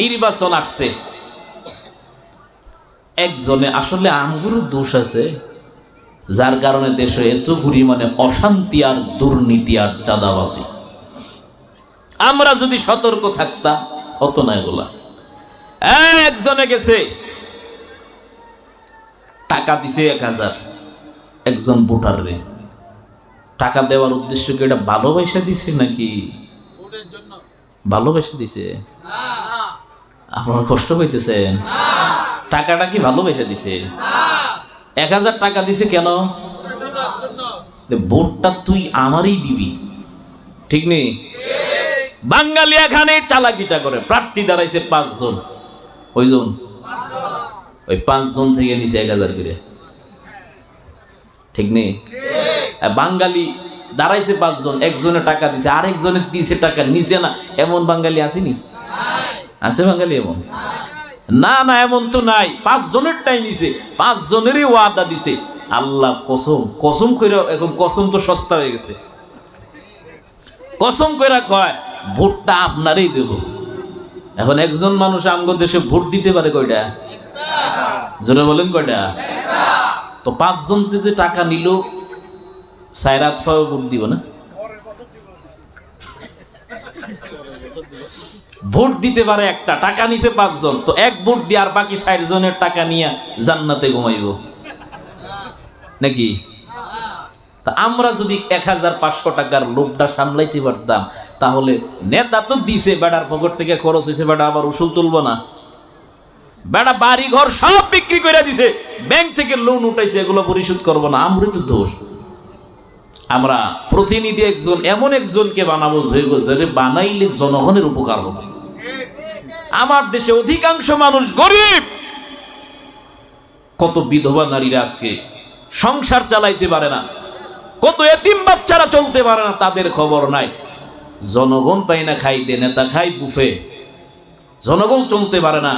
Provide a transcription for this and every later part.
নির্বাচন আসছে, একজনে আসলে আমগুলো দোষ আছে, যার কারণে দেশে এত পরিমাণে অশান্তি আর দুর্নীতি আর চাঁদাবাজি। আমরা যদি সতর্ক থাকতাম হতো না এগুলা। একজনে গেছে টাকা দিছে 1000, একজন ভোটার রে টাকা দেওয়ার উদ্দেশ্য কি এটা ভালোবাসা দিছে নাকি ভালোবাসা দিছে? আপনারা কষ্ট হইতেছেন? টাকাটা কি ভালোবাসা দিছে? 1000 টাকা দিছে কেন? ভোটটা তুই আমারই দিবি, ঠিক নেই? বাঙালি এখানে চালাকিটা করে, প্রার্থী দাঁড়াইছে 5 জন, ওইজন ওই 5 জন থেকে নিচে 1000 করে, ঠিক নেই? বাঙালি দাঁড়াইছে 5 জন, একজনে টাকা দিছে, আরেকজনের দিছে টাকা, নিচে না, এমন বাঙালি আসেনি? আছে বাঙালি এমন? না না, এমন তো নাই। 5 জনেরটাই নিছে, 5 জনেরই ওয়াদা দিছে। আল্লাহ কসম, কসম কইরা, এখন কসম তো সস্তা হয়ে গেছে, কসম কইরা কয় ভোটটা আপনারই দেব। এখন একজন মানুষ আমগো দেশে ভোট দিতে পারে কয়টা? জোরে বলেন কয়টা? তো 5 জন যে টাকা নিল, 4-8 ভোট দিব না? ভোট দিতে পারে একটা, টাকা নিছে 5 জন, তো 1 ভোট দিয়ে আর বাকি 4 জনের টাকা নিয়ে জান্নাতে ঘুমাইব নাকি? তা আমরা যদি 1500 টাকার লোভটা সামলাইতে পারতাম, তাহলে নেতা তো দিছে, বেড়ার পকেট থেকে খরচ হয়েছে, বেড়া আবার উসুল তুলবো না? বেড়া বাড়ি ঘর সব বিক্রি করে দিছে, ব্যাংক থেকে লোন উঠাইছে, এগুলো পরিশোধ করবো না, আমরাই তো দোষ। আমরা প্রতিনিধি একজন এমন একজনকে বানাবো যে বানাইলে জনগণের উপকার হবে। আমার দেশে অধিকাংশ মানুষ গরিব, কত বিধবা নারীরা আজকে সংসার চালাইতে পারে না, কত এতিম বাচ্চারা চলতে পারে না, তাদের খবর নাই। জনগণ পাই না খাইতে, নেতা খাই বুফে, জনগণ চলতে পারে না।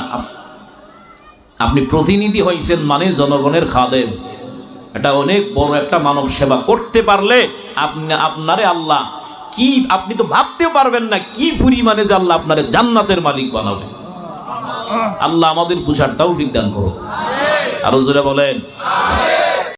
আপনি প্রতিনিধি হয়েছেন মানে জনগণের খাদেম, এটা অনেক বড় একটা মানব সেবা। করতে পারলে আপনারে আল্লাহ কি, আপনি তো ভাবতেও পারবেন না কি পরিমাণে যে আল্লাহ আপনারে জান্নাতের মালিক বানাবে। আল্লাহ আমাদের বুঝার তৌফিক দান করুন। আরো জোরে বলেন।